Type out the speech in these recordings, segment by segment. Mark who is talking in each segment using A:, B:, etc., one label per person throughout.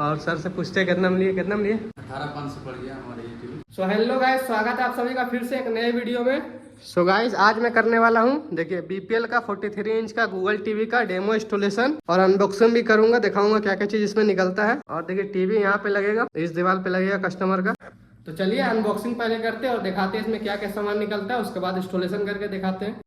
A: और सर से पूछते कितना में लिए
B: 18,500 पड़ गया हमारे ये टीवी।
A: सो हेलो गाइस, स्वागत है आप सभी का फिर से एक नए वीडियो में। सो गाइस, आज मैं करने वाला हूँ देखिए बीपीएल का 43 इंच का गूगल टीवी का डेमो इंस्टॉलेशन और अनबॉक्सिंग भी करूंगा, दिखाऊंगा क्या क्या चीज इसमें निकलता है। और देखिए टीवी यहाँ पे लगेगा, इस दीवार पे लगेगा कस्टमर का। तो चलिए अनबॉक्सिंग पहले करते हैं और दिखाते हैं इसमें क्या क्या सामान निकलता है, उसके बाद इंस्टॉलेशन करके दिखाते हैं।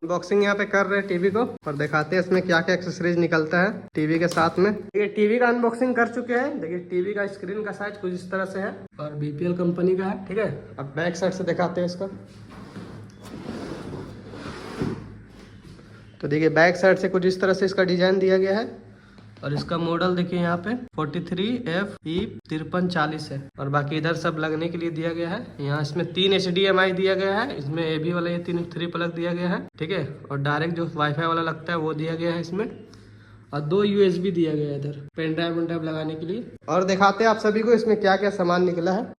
A: अनबॉक्सिंग यहाँ पे कर रहे हैं टीवी को और दिखाते हैं इसमें क्या क्या एक्सेसरीज निकलता है टीवी के साथ में। ये टीवी का अनबॉक्सिंग कर चुके हैं। देखिए टीवी का स्क्रीन का साइज कुछ इस तरह से है और बीपीएल कंपनी का है, ठीक है। अब बैक साइड से दिखाते हैं इसका। तो देखिए बैक साइड से कुछ इस तरह से इसका डिजाइन दिया गया है और इसका मॉडल देखिए यहाँ पे 43FE5340 है और बाकी इधर सब लगने के लिए दिया गया है। यहाँ इसमें 3 HDMI दिया गया है, इसमें AB वाला ये 3 प्लग दिया गया है, ठीक है। और डायरेक्ट जो वाईफाई वाला लगता है वो दिया गया है इसमें, और 2 USB दिया गया है इधर पेन ड्राइव लगाने के लिए। और दिखाते हैं आप सभी को इसमें क्या क्या सामान निकला है।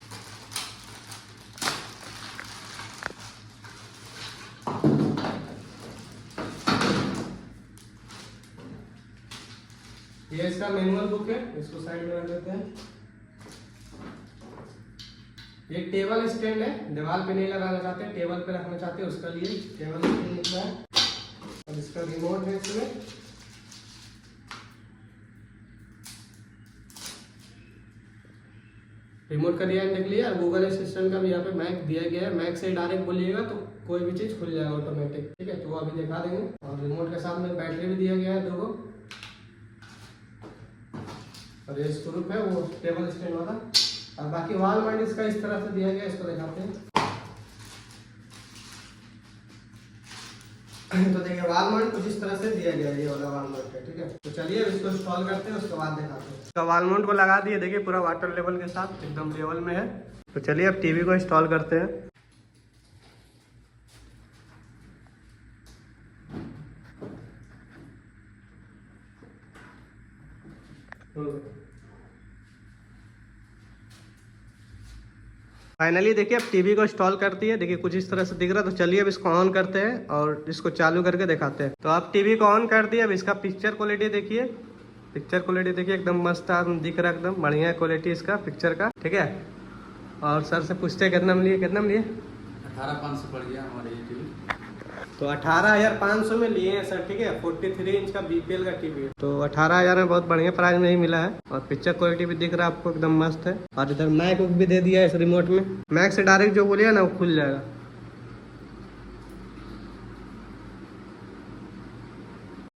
A: ये इसका मैनुअल बुक है, इसको साइड में रख देते हैं। ये टेबल स्टैंड है, दीवार पे नहीं लगाना चाहते, टेबल पे रखना चाहते हैं, उसके लिए टेबल स्टैंड निकला है। और इसका रिमोट है, इसमें रिमोट का डिजाइन देख लिया। गूगल असिस्टेंट का भी यहाँ पे मैक दिया गया है, मैक से डायरेक्ट बोलिएगा तो कोई भी चीज खुल जाएगा ऑटोमेटिक, ठीक है। तो वो अभी दिखा देंगे। और रिमोट के साथ में बैटरी भी दिया गया है 2 और ये स्क्रू है वो टेबल स्टैंड वाला। और बाकी वॉल माउंट इसका इस तरह से दिया गया, इसको दिखाते हैं। तो देखिए वॉल माउंट कुछ इस तरह से दिया गया है, ये वाला वॉल माउंट है, ठीक है। तो चलिए इसको इंस्टॉल करते हैं, उसके बाद दिखाते हैं। तो वॉल माउंट को लगा दिए, देखिए पूरा वाटर लेवल के साथ एकदम लेवल में है। तो चलिए अब टीवी को इंस्टॉल करते हैं। फाइनली देखिए अब टीवी को इंस्टॉल कर दिए, देखिए कुछ इस तरह से दिख रहा है। तो चलिए अब इसको ऑन करते हैं और इसको चालू करके दिखाते हैं। तो अब टीवी को ऑन कर दिया। अब इसका पिक्चर क्वालिटी देखिए, पिक्चर क्वालिटी देखिए एकदम मस्त दिख रहा है, एकदम बढ़िया क्वालिटी इसका पिक्चर का, ठीक है। और सर से पूछते हैं कितना में लिए
B: 18,500 पड़ गया हमारे ये टीवी।
A: तो 18,500 में लिए हैं सर, ठीक है। 43 इंच का बीपीएल का टीवी है, तो 18,000 में बहुत बढ़िया प्राइस में ही मिला है। और पिक्चर क्वालिटी भी दिख रहा है आपको एकदम मस्त है। और इधर मैक भी दे दिया है इस रिमोट में, मैक से डायरेक्ट जो बोलिए ना वो खुल जाएगा।